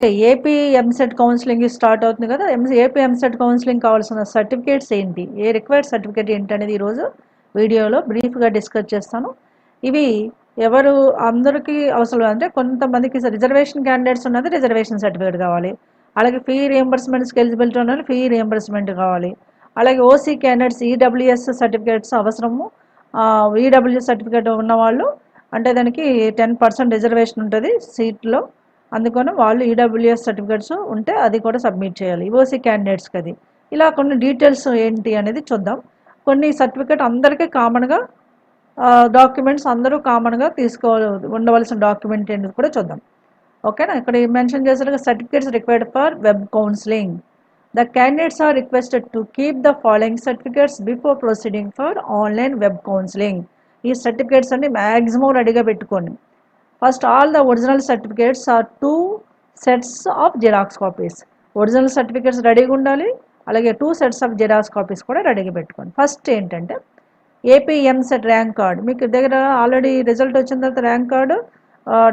AP EAMCET counselling start అవుతుంది కదా. AP EAMCET counselling కావాల్సిన సర్టిఫికేట్స్ ఏంటి, ఏ రిక్వైర్డ్ సర్టిఫికేట్ ఏంటి అనేది ఈరోజు వీడియోలో బ్రీఫ్గా డిస్కస్ చేస్తాను. ఇవి ఎవరు అందరికీ అవసరం అంటే కొంతమందికి రిజర్వేషన్ క్యాండిడేట్స్ ఉన్నది రిజర్వేషన్ సర్టిఫికేట్ కావాలి, అలాగే ఫీ రియంబర్స్మెంట్స్కి ఎలిజిబిలిటీ ఉన్నది ఫీ రియంబర్స్మెంట్ కావాలి, అలాగే ఓసీ క్యాండిడేట్స్ ఈడబ్ల్యూఎస్ సర్టిఫికేట్స్ అవసరము. ఈడబ్ల్యూఎస్ సర్టిఫికేట్ ఉన్నవాళ్ళు అంటే దానికి 10% రిజర్వేషన్ ఉంటుంది సీట్లో, అందుకని వాళ్ళు ఈడబ్ల్యూఎస్ సర్టిఫికేట్స్ ఉంటే అది కూడా సబ్మిట్ చేయాలి ఓసీ క్యాండిడేట్స్కి. అది ఇలా కొన్ని డీటెయిల్స్ ఏంటి అనేది చూద్దాం. కొన్ని సర్టిఫికేట్ అందరికీ కామన్గా డాక్యుమెంట్స్ అందరూ కామన్గా ఉండవలసిన డాక్యుమెంట్ ఏంటి కూడా చూద్దాం. ఓకేనా. ఇక్కడ మెన్షన్ చేసిన certificates required for web counselling. The candidates are requested to keep the following certificates before proceeding for online web counselling. ఈ సర్టిఫికేట్స్ అన్ని మ్యాక్సిమం రెడీగా పెట్టుకోండి. First, all the original certificates or 2 sets of xerox copies. Original certificates రెడీగా ఉండాలి, అలాగే 2 sets of xerox copies కూడా రెడీగా పెట్టుకోండి. ఫస్ట్ ఏంటంటే ఏపీ ఎంసెట్ ర్యాంక్ కార్డ్. మీకు దగ్గర ఆల్రెడీ రిజల్ట్ వచ్చిన తర్వాత ర్యాంక్ కార్డు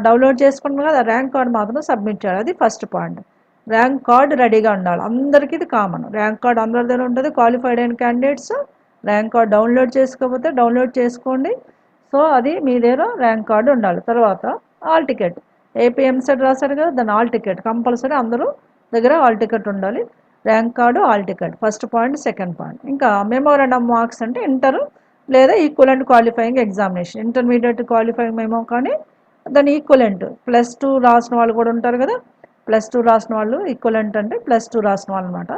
డౌన్లోడ్ చేసుకున్నాం కదా, ర్యాంక్ కార్డు మాత్రం సబ్మిట్ చేయాలి. అది ఫస్ట్ పాయింట్. ర్యాంక్ కార్డు రెడీగా ఉండాలి, అందరికీ ఇది కామన్. ర్యాంక్ కార్డు అందరి దగ్గర ఉంటుంది. క్వాలిఫైడ్ అయిన క్యాండిడేట్స్ ర్యాంక్ కార్డు డౌన్లోడ్ చేసుకోకపోతే డౌన్లోడ్ చేసుకోండి. సో అది మీ దగ్గర ర్యాంక్ కార్డు ఉండాలి. తర్వాత ఆల్ టికెట్, ఏపీ ఎంసెట్ రాశారు కదా, దాని ఆల్ టికెట్ కంపల్సరీ అందరూ దగ్గర ఆల్ టికెట్ ఉండాలి. Rank card, all ticket first point. Second point, ఇంకా మెమోరాండమ్ మార్క్స్ అంటే ఇంటర్ లేదా equivalent qualifying examination, intermediate qualifying memo కానీ దాని ఈక్వలెంట్ +2 రాసిన వాళ్ళు కూడా ఉంటారు కదా, +2 రాసిన వాళ్ళు ఈక్వలెంట్ అంటే +2 రాసిన వాళ్ళు అనమాట.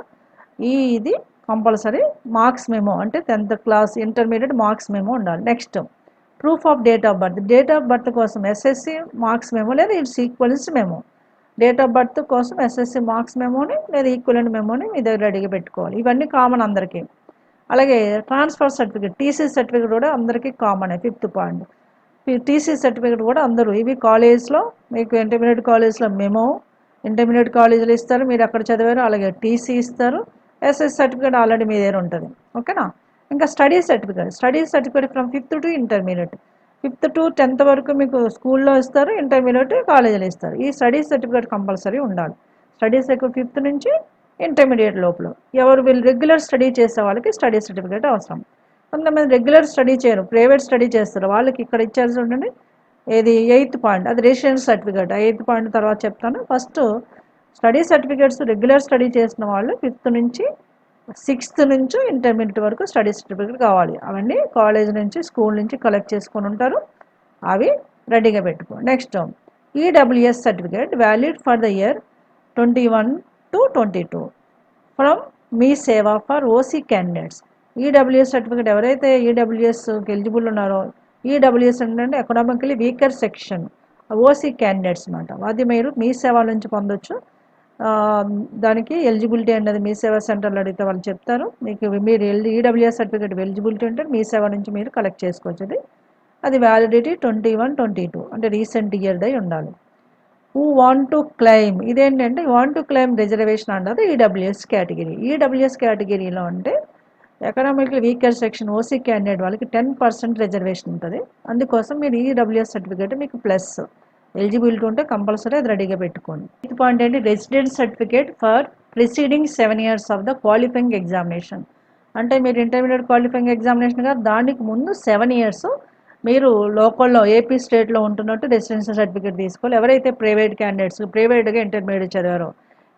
ఇది కంపల్సరీ మార్క్స్ మెమో అంటే 10th class intermediate marks memo ఉండాలి. Next, proof of date of birth. Date of birth కోసం ఎస్ఎస్సి మార్క్స్ మెమో లేదా it's equivalence memo. Date of birth కోసం ఎస్ఎస్సి మార్క్స్ మెమోని లేదా ఈక్వలెంట్ మెమోని మీ దగ్గర రెడీగా పెట్టుకోవాలి. ఇవన్నీ కామన్ అందరికీ. అలాగే ట్రాన్స్ఫర్ సర్టిఫికేట్, టీసీ సర్టిఫికేట్ కూడా అందరికీ common. 5th point, TC certificate కూడా అందరూ. ఇవి కాలేజ్లో మీకు ఇంటర్మీడియట్ కాలేజ్లో మెమో, ఇంటర్మీడియట్ కాలేజీలో ఇస్తారు, మీరు అక్కడ చదివారు, అలాగే టీసీ ఇస్తారు. ఎస్ఎస్ సర్టిఫికేట్ ఆల్రెడీ మీ దగ్గర ఉంటుంది. ఓకేనా. ఇంకా study certificate from 5th to intermediate, 5th to 10th వరకు మీకు స్కూల్లో ఇస్తారు, ఇంటర్మీడియట్ కాలేజీలో ఇస్తారు. ఈ స్టడీ సర్టిఫికేట్ కంపల్సరీ ఉండాలి. స్టడీ సర్టిఫికేట్ 5th నుంచి ఇంటర్మీడియట్ లోపల. ఎవరు వీళ్ళు రెగ్యులర్ స్టడీ చేసే వాళ్ళకి స్టడీ సర్టిఫికేట్ అవసరం. కొంతమంది రెగ్యులర్ స్టడీ చేయరు, ప్రైవేట్ స్టడీ చేస్తారు, వాళ్ళకి ఇక్కడ ఇచ్చారు చూడండి, ఏది 8th పాయింట్, అది రెసిడెన్స్ సర్టిఫికేట్. 8th పాయింట్ తర్వాత చెప్తాను. First study certificates regular study చేసిన వాళ్ళు 5th నుంచి 6th నుంచి ఇంటర్మీడియట్ వరకు స్టడీ సర్టిఫికేట్ కావాలి. అవన్నీ కాలేజ్ నుంచి స్కూల్ నుంచి కలెక్ట్ చేసుకొని ఉంటారు, అవి రెడీగా పెట్టుకో. Next, EWS certificate valid for the year 21 to 22 from Mee Seva for OC candidates. EWS certificate ఎవరైతే ఈడబ్ల్యూఎస్కి ఎలిజిబుల్ ఉన్నారో, ఈడబ్ల్యూఎస్ అంటే economically weaker section, OC candidates అనమాట. అది మీరు మీ సేవ నుంచి పొందొచ్చు. దానికి ఎలిజిబిలిటీ అనేది మీ సేవా సెంటర్లో అడిగితే వాళ్ళు చెప్తారు మీకు. మీరు ఈడబ్ల్యూఎస్ సర్టిఫికేట్ ఎలిజిబిలిటీ ఉంటే మీ సేవ నుంచి మీరు కలెక్ట్ చేసుకోవచ్చు. అది వ్యాలిడిటీ 21-22 అంటే రీసెంట్ ఇయర్ దై ఉండాలి. హూ వాంట్ టు క్లెయిమ్, ఇదేంటంటే వాంట్ టు క్లెయిమ్ రిజర్వేషన్ అంటారు ఈడబ్ల్యూఎస్ కేటగిరీ. ఈడబ్ల్యూఎస్ కేటగిరీలో అంటే economical weaker section OC candidate వాళ్ళకి 10% రిజర్వేషన్ ఉంటుంది. అందుకోసం మీరు ఈడబ్ల్యూఎస్ సర్టిఫికేట్ మీకు ప్లస్ ఎలిజిబిలిటీ ఉంటే కంపల్సరీ అది రెడీగా పెట్టుకోండి. 8th పాయింట్ ఏంటి, residence certificate for preceding 7 years of the qualifying examination. అంటే మీరు ఇంటర్మీడియట్ క్వాలిఫైయింగ్ ఎగ్జామినేషన్ కదా, దానికి ముందు 7 years మీరు లోకల్లో ఏపీ స్టేట్లో ఉంటున్నట్టు రెసిడెన్షియల్ సర్టిఫికేట్ తీసుకోవాలి. ఎవరైతే ప్రైవేట్ క్యాండిడేట్స్ ప్రైవేట్గా ఇంటర్మీడియట్ చదివారో,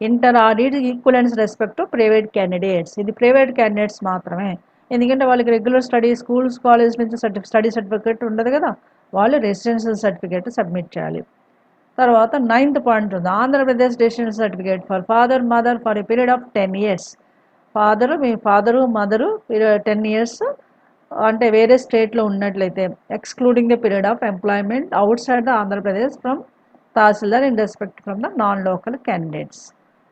inter audit equivalence respect to private candidates, ఇది ప్రైవేట్ క్యాండిడేట్స్ మాత్రమే. ఎందుకంటే వాళ్ళకి రెగ్యులర్ స్టడీ స్కూల్స్ కాలేజ్ నుంచి స్టడీ సర్టిఫికేట్ ఉండదు కదా, వాళ్ళు రెసిడెన్షియల్ సర్టిఫికేట్ సబ్మిట్ చేయాలి. తర్వాత 9th పాయింట్ ఉంది, Andhra Pradesh residential certificate for father mother for a period of 10 years. మీ ఫాదరు మదరు 10 years అంటే వేరే స్టేట్లో ఉన్నట్లయితే, excluding the period of employment outside the Andhra Pradesh from tahsildar in respect from the non local candidates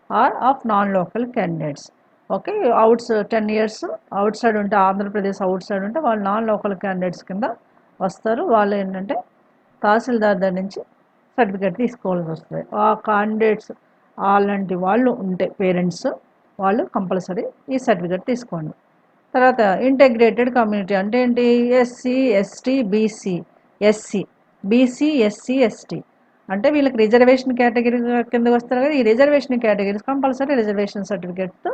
or of non local candidates. Okay, 10 years outside ఉంటే, Andhra Pradesh out side ఉంటే వాళ్ళు non local candidates కింద వస్తారు. వాళ్ళు ఏంటంటే తహసీల్దార్ దగ్గర నుంచి సర్టిఫికేట్ తీసుకోవాల్సి వస్తుంది. ఆ క్యాండిడేట్స్ అలాంటి వాళ్ళు ఉంటే పేరెంట్స్ వాళ్ళు కంపల్సరీ ఈ సర్టిఫికేట్ తీసుకోండి. తర్వాత ఇంటెగ్రేటెడ్ కమ్యూనిటీ అంటే ఏంటి, SC ST BC SC, BC SC ST అంటే వీళ్ళకి రిజర్వేషన్ కేటగిరీ కిందకి వస్తారు కదా, ఈ reservation categories compulsory reservation certificate,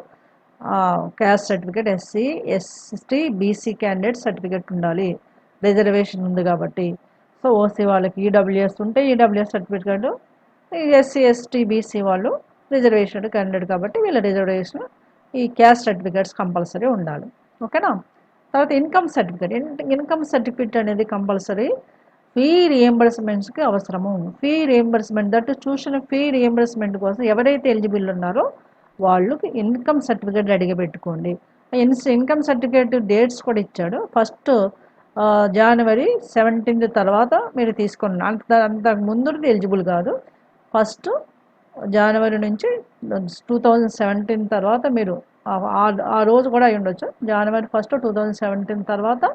caste certificate, SC ST BC candidate certificate ఉండాలి, రిజర్వేషన్ ఉంది కాబట్టి. సో ఓసీ వాళ్ళకి ఈడబ్ల్యూఎస్ ఉంటే EWS certificate, SC ST BC వాళ్ళు రిజర్వేషన్ క్యాండిడేట్ కాబట్టి వీళ్ళ రిజర్వేషన్ ఈ క్యాస్ట్ సర్టిఫికేట్స్ కంపల్సరీ ఉండాలి. ఓకేనా. తర్వాత ఇన్కమ్ సర్టిఫికేట్, ఇన్కమ్ సర్టిఫికేట్ అనేది కంపల్సరీ ఫీ రియంబర్స్మెంట్స్కి అవసరము. Fee reimbursement that tuition fee reimbursement కోసం ఎవరైతే ఎలిజిబుల్ ఉన్నారో వాళ్ళు ఇన్కమ్ సర్టిఫికేట్ రెడీగా పెట్టుకోండి. ఇన్కమ్ సర్టిఫికేట్ డేట్స్ కూడా ఇచ్చాడు. ఫస్ట్ జనవరి 17 తర్వాత మీరు తీసుకోండి, అంతకు ముందు ఎలిజిబుల్ కాదు. ఫస్ట్ జనవరి నుంచి 2017 తర్వాత మీరు ఆ రోజు కూడా అయి ఉండొచ్చు, జనవరి 1 2017 తర్వాత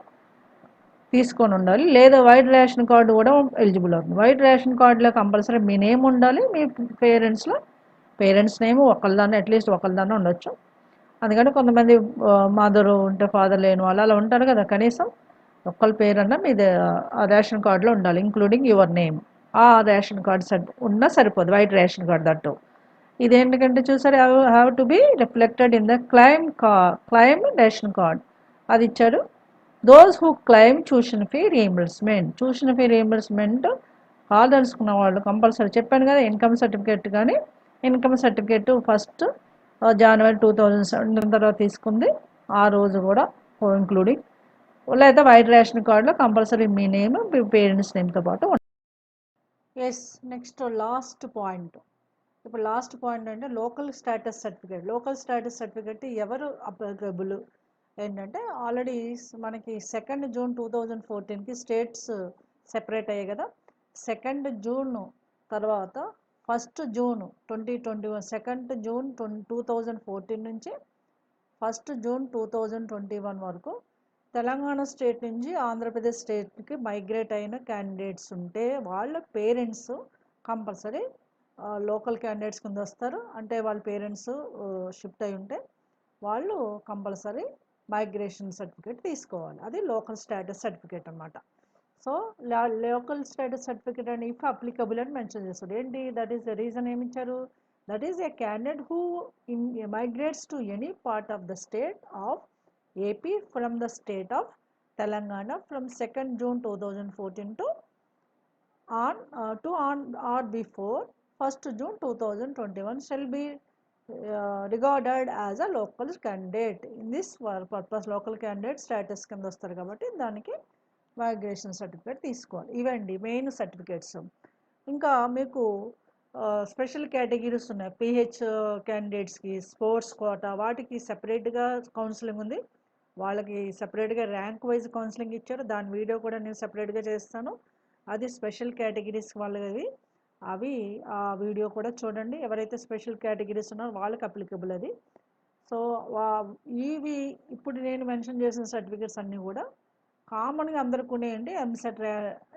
తీసుకొని ఉండాలి. లేదా వైట్ రేషన్ కార్డు కూడా ఎలిజిబుల్ అవుతుంది. వైట్ రేషన్ కార్డులో కంపల్సరీ మీ నేమ్ ఉండాలి, మీ పేరెంట్స్ నేమ్ ఒకళ్ళదాన్ని అట్లీస్ట్ ఒకళ్ళదాన్ని ఉండొచ్చు. అందుకని కొంతమంది మదరు ఉంటే ఫాదర్ లేని వాళ్ళు అలా ఉంటారు కదా, కనీసం ఒక్కళ్ళ పేరన్నా మీద ఆ రేషన్ కార్డులో ఉండాలి, ఇంక్లూడింగ్ యువర్ నేమ్. ఆ రేషన్ కార్డు ఉన్నా సరిపోదు, వైట్ రేషన్ కార్డు దట్టు. ఇదేంటంటే చూసారు, have to be reflected in the claim ration card, అది ఇచ్చారు. Those who claim tuition fee reimbursement కాదలుచుకున్న వాళ్ళు కంపల్సరీ చెప్పాను కదా, ఇన్కమ్ సర్టిఫికేట్ కానీ ఇన్కమ్ సర్టిఫికేట్ ఫస్ట్ జనవరి 2017 తర్వాత తీసుకుంది ఆ రోజు కూడా ఇంక్లూడింగ్, లేదా వైట్ రేషన్ కార్డులో కంపల్సరీ మీ నేమ్ మీ పేరెంట్స్ నేమ్తో పాటు ఉంటుంది. Yes, next last point. ఇప్పుడు లాస్ట్ పాయింట్ అంటే local status certificate. Local status certificate ఎవరు అప్లికబుల్ ఏంటంటే, ఆల్రెడీ మనకి 2 జూన్ 2014కి స్టేట్స్ సెపరేట్ అయ్యాయి కదా. 2 జూన్ తర్వాత 1 జూన్ 2021, 2 జూన్ 2014 నుంచి 1 జూన్ 2021 వరకు తెలంగాణ స్టేట్ నుంచి ఆంధ్రప్రదేశ్ స్టేట్కి మైగ్రేట్ అయిన క్యాండిడేట్స్ ఉంటే వాళ్ళ పేరెంట్స్ కంపల్సరీ లోకల్ క్యాండిడేట్స్ కింద వస్తారు. అంటే వాళ్ళ పేరెంట్స్ షిఫ్ట్ అయి ఉంటే వాళ్ళు కంపల్సరీ మైగ్రేషన్ సర్టిఫికేట్ తీసుకోవాలి. అది లోకల్ స్టేటస్ సర్టిఫికేట్ అనమాట. So local status certificate and if applicable అని మెన్షన్ చేస్తారు. ఏంటి దట్ ఈస్ ద రీజన్ ఏమి ఇచ్చారు, that is a candidate who migrates to any part of the state of AP from the state of Telangana from 2 June 2014 to on or before 1 June 2021 shall be regarded as a local candidate. In this purpose local candidate status కింద వస్తారు కాబట్టి దానికి migration certificate తీసుకోవాలి. ఇవండి main certificates. ఇంకా మీకు special categories ఉన్నాయి. PH క్యాండిడేట్స్కి స్పోర్ట్స్ కోటా వాటికి సెపరేట్గా కౌన్సిలింగ్ ఉంది, వాళ్ళకి సెపరేట్గా ర్యాంక్ వైజ్ కౌన్సిలింగ్ ఇచ్చారు. దాని వీడియో కూడా నేను సెపరేట్గా చేస్తాను, అది స్పెషల్ కేటగిరీస్ వాళ్ళవి. అవి ఆ వీడియో కూడా చూడండి, ఎవరైతే స్పెషల్ కేటగిరీస్ ఉన్నారో వాళ్ళకి అప్లికబుల్ అది. సో ఇవి ఇప్పుడు నేను మెన్షన్ చేసిన సర్టిఫికేట్స్ అన్నీ కూడా కామన్గా అందరికి ఉన్నాయండి.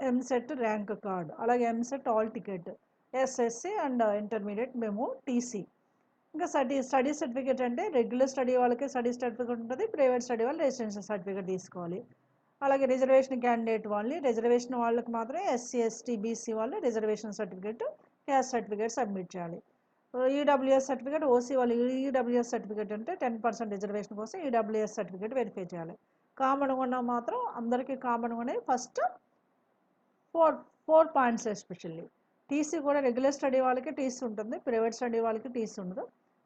ఎంసెట్ ర్యాంక్ కార్డ్, అలాగే EAMCET all ticket, SSC and intermediate మేము టీసీ. ఇంకా స్టడీ సర్టిఫికేట్ అంటే రెగ్యులర్ స్టడీ వాళ్ళకి స్టడీ సర్టిఫికేట్ ఉంటుంది, ప్రైవేట్ స్టడీ వాళ్ళు రెసిడెన్షియల్ సర్టిఫికేట్ తీసుకోవాలి. అలాగే రిజర్వేషన్ క్యాండిడేట్ రిజర్వేషన్ వాళ్ళకి మాత్రమే ఎస్సీ ఎస్టీ బీసీ వాళ్ళు reservation certificate caste certificate submit చేయాలి. ఈడబ్ల్యూఎస్ సర్టిఫికేట్ ఓసీ వాళ్ళు ఈడబ్ల్యూఎస్ సర్టిఫికేట్ అంటే 10% రిజర్వేషన్ కోసం ఈడబ్ల్యూఎస్ సర్టిఫికేట్ వెరిఫై చేయాలి. కామన్గా ఉన్న మాత్రం అందరికీ కామన్గా ఉన్నాయి ఫస్ట్ 4 పాయింట్స్. ఎస్పెషల్లీ టీసీ కూడా రెగ్యులర్ స్టడీ వాళ్ళకి టీసీ ఉంటుంది, ప్రైవేట్ స్టడీ వాళ్ళకి టీసీ ఉండదు.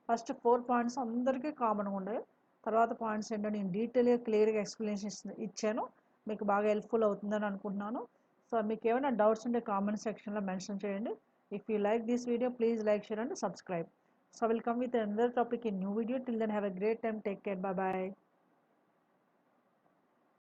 ఫస్ట్ 4 పాయింట్స్ అందరికీ కామన్గా ఉండవు. తర్వాత పాయింట్స్ ఏంటో నేను డీటెయిల్గా క్లియర్గా ఎక్స్ప్లెనేషన్ ఇచ్చాను, మీకు బాగా హెల్ప్ఫుల్ అవుతుందని అనుకుంటున్నాను. సో మీకు ఏమైనా డౌట్స్ ఉంటే కామెంట్ సెక్షన్లో మెన్షన్ చేయండి. If you like this video please like, share and subscribe. So I will come with another topic in new video. Till then have a great time. Take care. Bye bye.